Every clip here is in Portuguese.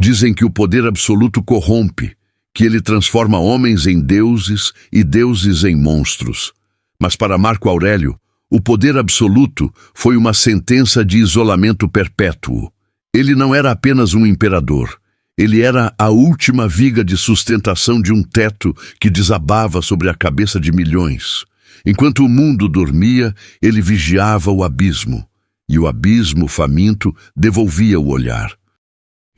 Dizem que o poder absoluto corrompe, que ele transforma homens em deuses e deuses em monstros. Mas para Marco Aurélio, o poder absoluto foi uma sentença de isolamento perpétuo. Ele não era apenas um imperador. Ele era a última viga de sustentação de um teto que desabava sobre a cabeça de milhões. Enquanto o mundo dormia, ele vigiava o abismo, e o abismo faminto devolvia o olhar.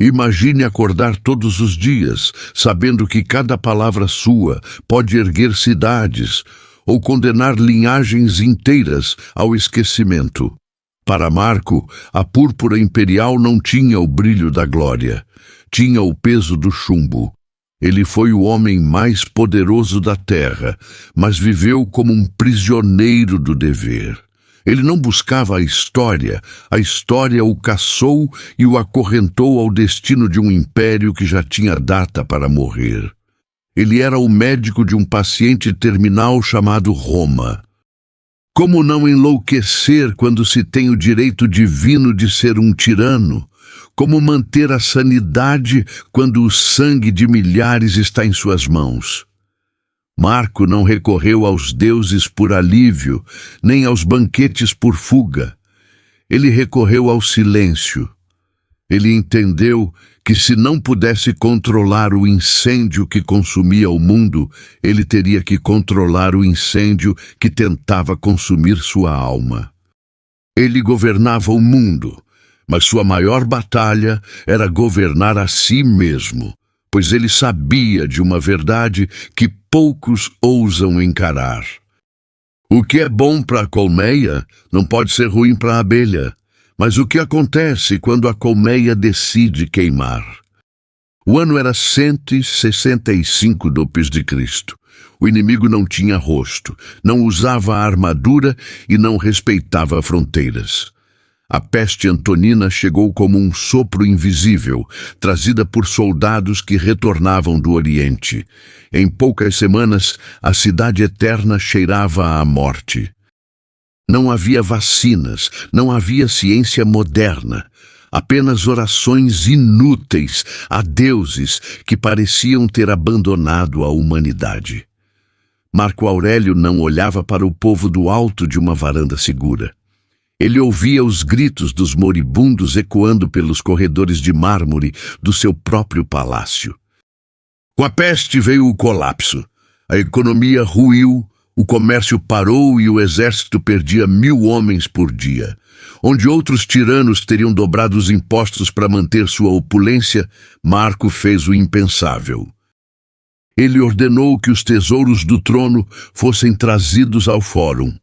Imagine acordar todos os dias, sabendo que cada palavra sua pode erguer cidades ou condenar linhagens inteiras ao esquecimento. Para Marco, a púrpura imperial não tinha o brilho da glória, tinha o peso do chumbo. Ele foi o homem mais poderoso da terra, mas viveu como um prisioneiro do dever. Ele não buscava a história o caçou e o acorrentou ao destino de um império que já tinha data para morrer. Ele era o médico de um paciente terminal chamado Roma. Como não enlouquecer quando se tem o direito divino de ser um tirano? Como manter a sanidade quando o sangue de milhares está em suas mãos? Marco não recorreu aos deuses por alívio, nem aos banquetes por fuga. Ele recorreu ao silêncio. Ele entendeu que se não pudesse controlar o incêndio que consumia o mundo, ele teria que controlar o incêndio que tentava consumir sua alma. Ele governava o mundo, mas sua maior batalha era governar a si mesmo, pois ele sabia de uma verdade que poucos ousam encarar. O que é bom para a colmeia não pode ser ruim para a abelha. Mas o que acontece quando a colmeia decide queimar? O ano era 165 d.C. O inimigo não tinha rosto, não usava armadura e não respeitava fronteiras. A peste antonina chegou como um sopro invisível, trazida por soldados que retornavam do Oriente. Em poucas semanas, a cidade eterna cheirava à morte. Não havia vacinas, não havia ciência moderna, apenas orações inúteis a deuses que pareciam ter abandonado a humanidade. Marco Aurélio não olhava para o povo do alto de uma varanda segura. Ele ouvia os gritos dos moribundos ecoando pelos corredores de mármore do seu próprio palácio. Com a peste veio o colapso. A economia ruiu, o comércio parou e o exército perdia 1000 homens por dia. Onde outros tiranos teriam dobrado os impostos para manter sua opulência, Marco fez o impensável. Ele ordenou que os tesouros do trono fossem trazidos ao fórum.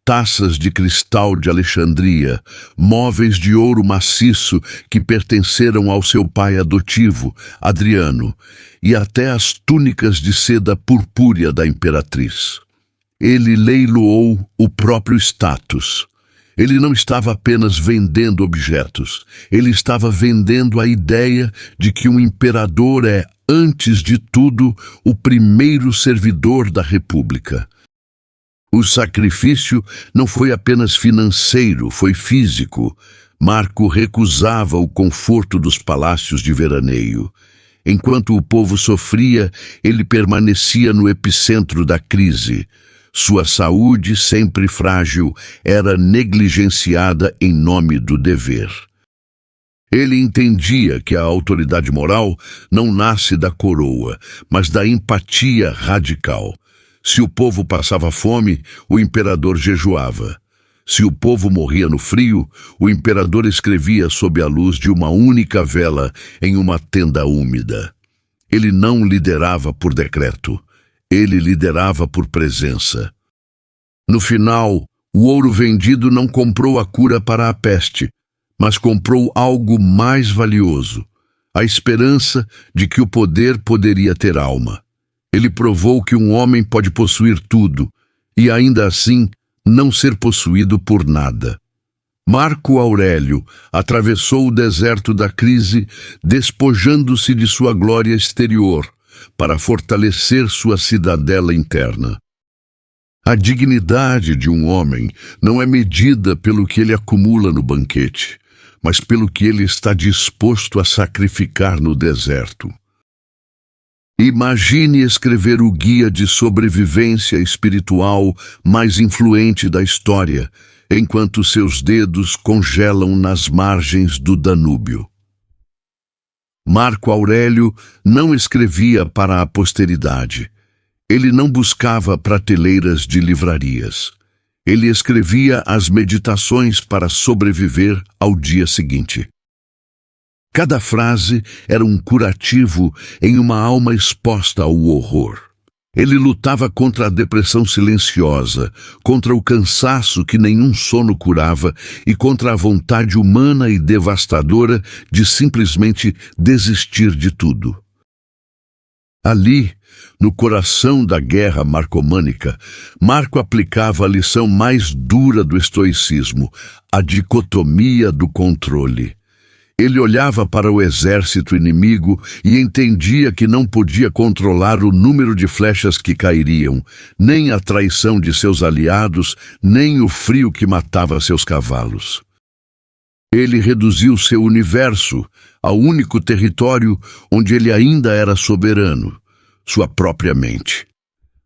Taças de cristal de Alexandria, móveis de ouro maciço que pertenceram ao seu pai adotivo, Adriano, e até as túnicas de seda purpúrea da imperatriz. Ele leiloou o próprio status. Ele não estava apenas vendendo objetos, ele estava vendendo a ideia de que um imperador é, antes de tudo, o primeiro servidor da república. O sacrifício não foi apenas financeiro, foi físico. Marco recusava o conforto dos palácios de veraneio. Enquanto o povo sofria, ele permanecia no epicentro da crise. Sua saúde, sempre frágil, era negligenciada em nome do dever. Ele entendia que a autoridade moral não nasce da coroa, mas da empatia radical. Se o povo passava fome, o imperador jejuava. Se o povo morria no frio, o imperador escrevia sob a luz de uma única vela em uma tenda úmida. Ele não liderava por decreto. Ele liderava por presença. No final, o ouro vendido não comprou a cura para a peste, mas comprou algo mais valioso, a esperança de que o poder poderia ter alma. Ele provou que um homem pode possuir tudo e, ainda assim, não ser possuído por nada. Marco Aurélio atravessou o deserto da crise, despojando-se de sua glória exterior, para fortalecer sua cidadela interna. A dignidade de um homem não é medida pelo que ele acumula no banquete, mas pelo que ele está disposto a sacrificar no deserto. Imagine escrever o guia de sobrevivência espiritual mais influente da história, enquanto seus dedos congelam nas margens do Danúbio. Marco Aurélio não escrevia para a posteridade. Ele não buscava prateleiras de livrarias. Ele escrevia as meditações para sobreviver ao dia seguinte. Cada frase era um curativo em uma alma exposta ao horror. Ele lutava contra a depressão silenciosa, contra o cansaço que nenhum sono curava e contra a vontade humana e devastadora de simplesmente desistir de tudo. Ali, no coração da guerra marcomânica, Marco aplicava a lição mais dura do estoicismo, a dicotomia do controle. Ele olhava para o exército inimigo e entendia que não podia controlar o número de flechas que cairiam, nem a traição de seus aliados, nem o frio que matava seus cavalos. Ele reduziu seu universo ao único território onde ele ainda era soberano, sua própria mente.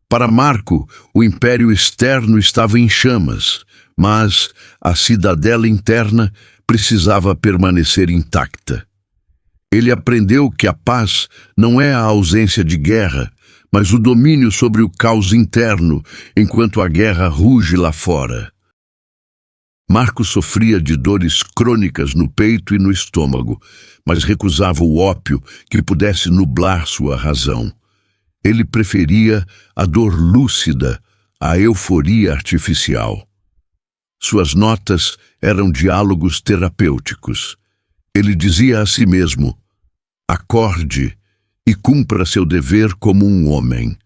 Para Marco, o império externo estava em chamas, mas a cidadela interna precisava permanecer intacta. Ele aprendeu que a paz não é a ausência de guerra, mas o domínio sobre o caos interno, enquanto a guerra ruge lá fora. Marco sofria de dores crônicas no peito e no estômago, mas recusava o ópio que pudesse nublar sua razão. Ele preferia a dor lúcida à euforia artificial. Suas notas eram diálogos terapêuticos. Ele dizia a si mesmo: acorde e cumpra seu dever como um homem.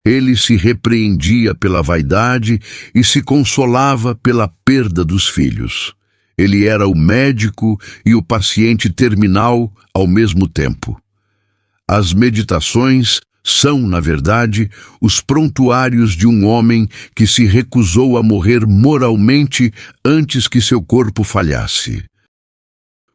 Ele se repreendia pela vaidade e se consolava pela perda dos filhos. Ele era o médico e o paciente terminal ao mesmo tempo. As meditações são, na verdade, os prontuários de um homem que se recusou a morrer moralmente antes que seu corpo falhasse.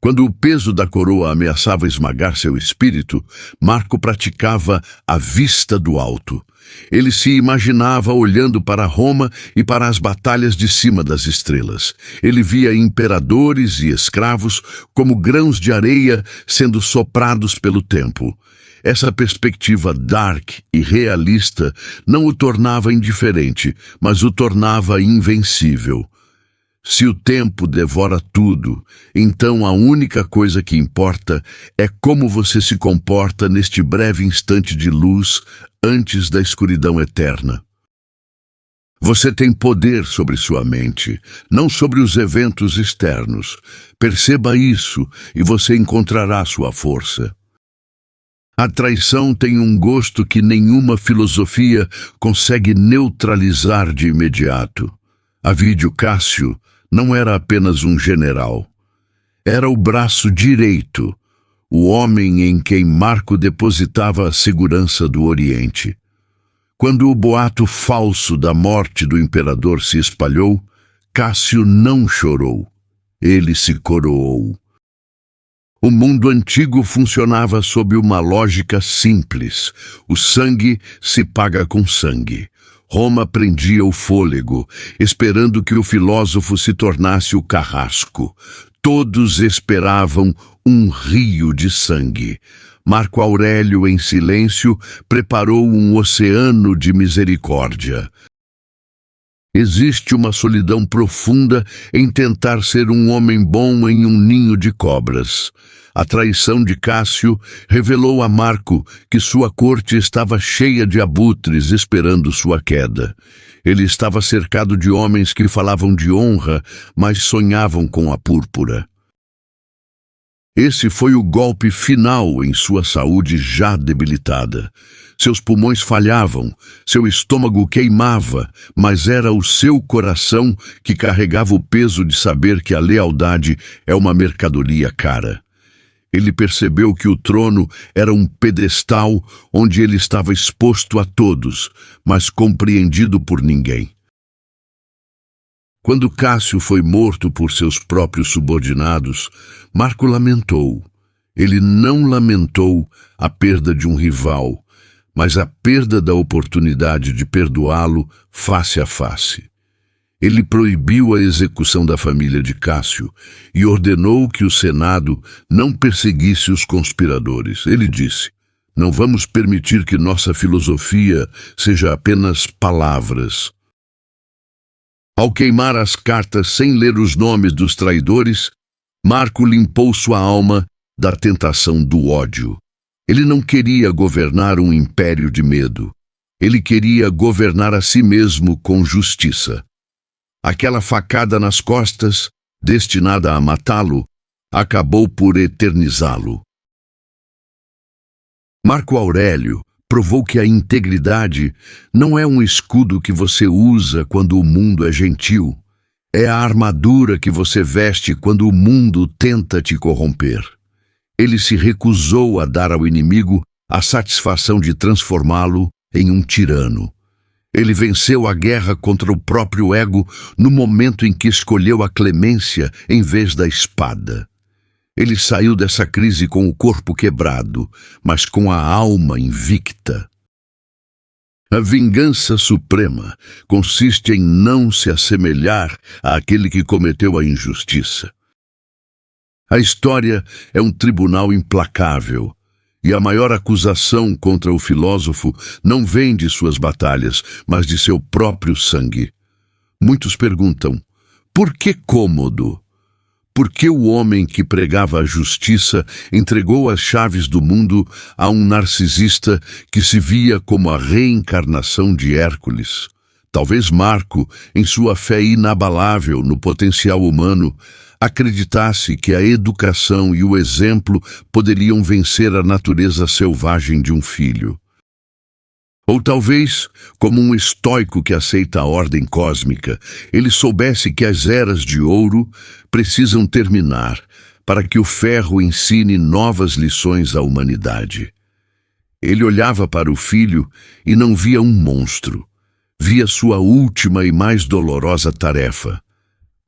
Quando o peso da coroa ameaçava esmagar seu espírito, Marco praticava a vista do alto. Ele se imaginava olhando para Roma e para as batalhas de cima das estrelas. Ele via imperadores e escravos como grãos de areia sendo soprados pelo tempo. Essa perspectiva dark e realista não o tornava indiferente, mas o tornava invencível. Se o tempo devora tudo, então a única coisa que importa é como você se comporta neste breve instante de luz antes da escuridão eterna. Você tem poder sobre sua mente, não sobre os eventos externos. Perceba isso e você encontrará sua força. A traição tem um gosto que nenhuma filosofia consegue neutralizar de imediato. Avídio Cássio não era apenas um general. Era o braço direito, o homem em quem Marco depositava a segurança do Oriente. Quando o boato falso da morte do imperador se espalhou, Cássio não chorou. Ele se coroou. O mundo antigo funcionava sob uma lógica simples. O sangue se paga com sangue. Roma prendia o fôlego, esperando que o filósofo se tornasse o carrasco. Todos esperavam um rio de sangue. Marco Aurélio, em silêncio, preparou um oceano de misericórdia. Existe uma solidão profunda em tentar ser um homem bom em um ninho de cobras. A traição de Cássio revelou a Marco que sua corte estava cheia de abutres esperando sua queda. Ele estava cercado de homens que falavam de honra, mas sonhavam com a púrpura. Esse foi o golpe final em sua saúde já debilitada. Seus pulmões falhavam, seu estômago queimava, mas era o seu coração que carregava o peso de saber que a lealdade é uma mercadoria cara. Ele percebeu que o trono era um pedestal onde ele estava exposto a todos, mas compreendido por ninguém. Quando Cássio foi morto por seus próprios subordinados, Marco lamentou. Ele não lamentou a perda de um rival, mas a perda da oportunidade de perdoá-lo face a face. Ele proibiu a execução da família de Cássio e ordenou que o Senado não perseguisse os conspiradores. Ele disse: "Não vamos permitir que nossa filosofia seja apenas palavras." Ao queimar as cartas sem ler os nomes dos traidores, Marco limpou sua alma da tentação do ódio. Ele não queria governar um império de medo. Ele queria governar a si mesmo com justiça. Aquela facada nas costas, destinada a matá-lo, acabou por eternizá-lo. Marco Aurélio provou que a integridade não é um escudo que você usa quando o mundo é gentil. É a armadura que você veste quando o mundo tenta te corromper. Ele se recusou a dar ao inimigo a satisfação de transformá-lo em um tirano. Ele venceu a guerra contra o próprio ego no momento em que escolheu a clemência em vez da espada. Ele saiu dessa crise com o corpo quebrado, mas com a alma invicta. A vingança suprema consiste em não se assemelhar àquele que cometeu a injustiça. A história é um tribunal implacável, e a maior acusação contra o filósofo não vem de suas batalhas, mas de seu próprio sangue. Muitos perguntam: por que Cômodo? Por que o homem que pregava a justiça entregou as chaves do mundo a um narcisista que se via como a reencarnação de Hércules? Talvez Marco, em sua fé inabalável no potencial humano, acreditasse que a educação e o exemplo poderiam vencer a natureza selvagem de um filho. Ou talvez, como um estoico que aceita a ordem cósmica, ele soubesse que as eras de ouro precisam terminar para que o ferro ensine novas lições à humanidade. Ele olhava para o filho e não via um monstro. Via sua última e mais dolorosa tarefa: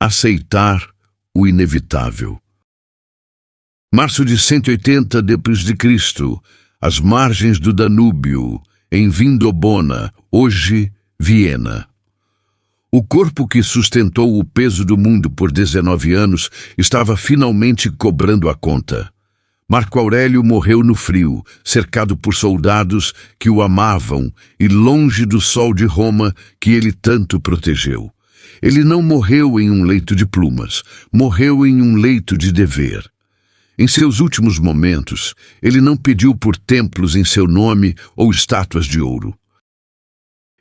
aceitar o inevitável. Março de 180 d.C., às margens do Danúbio, em Vindobona, hoje Viena. O corpo que sustentou o peso do mundo por 19 anos estava finalmente cobrando a conta. Marco Aurélio morreu no frio, cercado por soldados que o amavam e longe do sol de Roma que ele tanto protegeu. Ele não morreu em um leito de plumas, morreu em um leito de dever. Em seus últimos momentos, ele não pediu por templos em seu nome ou estátuas de ouro.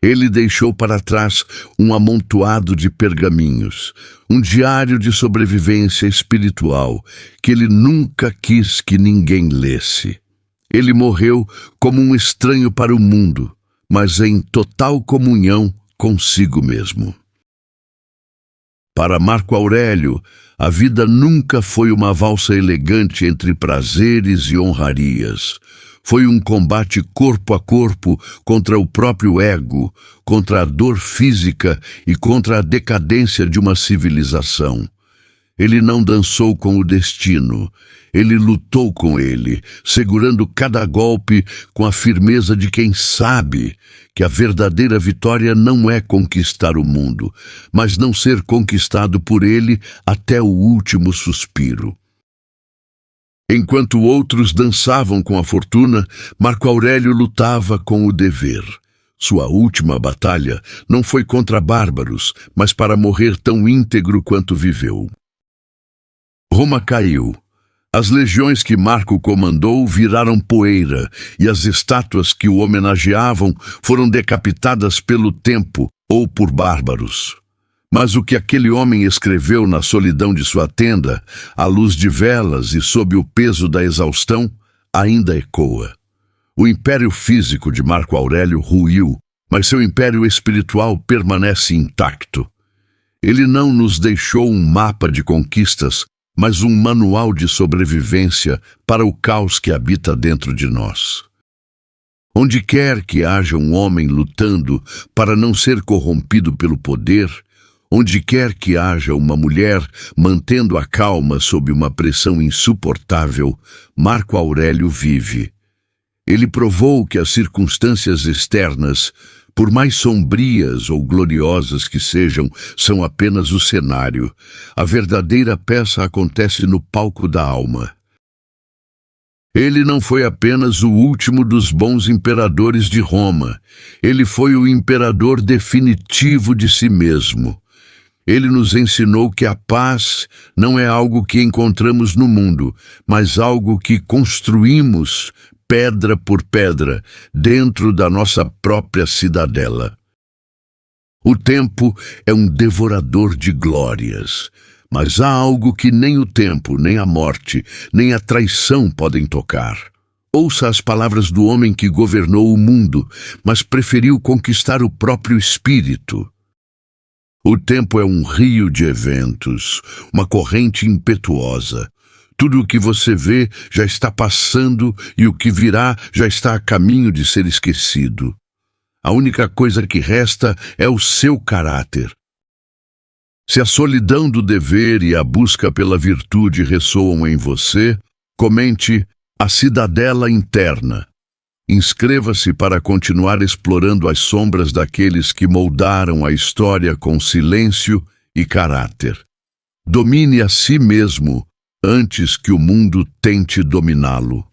Ele deixou para trás um amontoado de pergaminhos, um diário de sobrevivência espiritual que ele nunca quis que ninguém lesse. Ele morreu como um estranho para o mundo, mas em total comunhão consigo mesmo. Para Marco Aurélio, a vida nunca foi uma valsa elegante entre prazeres e honrarias. Foi um combate corpo a corpo contra o próprio ego, contra a dor física e contra a decadência de uma civilização. Ele não dançou com o destino, ele lutou com ele, segurando cada golpe com a firmeza de quem sabe que a verdadeira vitória não é conquistar o mundo, mas não ser conquistado por ele até o último suspiro. Enquanto outros dançavam com a fortuna, Marco Aurélio lutava com o dever. Sua última batalha não foi contra bárbaros, mas para morrer tão íntegro quanto viveu. Roma caiu. As legiões que Marco comandou viraram poeira, e as estátuas que o homenageavam foram decapitadas pelo tempo ou por bárbaros. Mas o que aquele homem escreveu na solidão de sua tenda, à luz de velas e sob o peso da exaustão, ainda ecoa. O império físico de Marco Aurélio ruiu, mas seu império espiritual permanece intacto. Ele não nos deixou um mapa de conquistas, mas um manual de sobrevivência para o caos que habita dentro de nós. Onde quer que haja um homem lutando para não ser corrompido pelo poder, Onde quer que haja uma mulher mantendo a calma sob uma pressão insuportável, Marco Aurélio vive. Ele provou que as circunstâncias externas, por mais sombrias ou gloriosas que sejam, são apenas o cenário. A verdadeira peça acontece no palco da alma. Ele não foi apenas o último dos bons imperadores de Roma. Ele foi o imperador definitivo de si mesmo. Ele nos ensinou que a paz não é algo que encontramos no mundo, mas algo que construímos pedra por pedra dentro da nossa própria cidadela. O tempo é um devorador de glórias, mas há algo que nem o tempo, nem a morte, nem a traição podem tocar. Ouça as palavras do homem que governou o mundo, mas preferiu conquistar o próprio espírito. O tempo é um rio de eventos, uma corrente impetuosa. Tudo o que você vê já está passando e o que virá já está a caminho de ser esquecido. A única coisa que resta é o seu caráter. Se a solidão do dever e a busca pela virtude ressoam em você, comente A Cidadela Interna. Inscreva-se para continuar explorando as sombras daqueles que moldaram a história com silêncio e caráter. Domine a si mesmo antes que o mundo tente dominá-lo.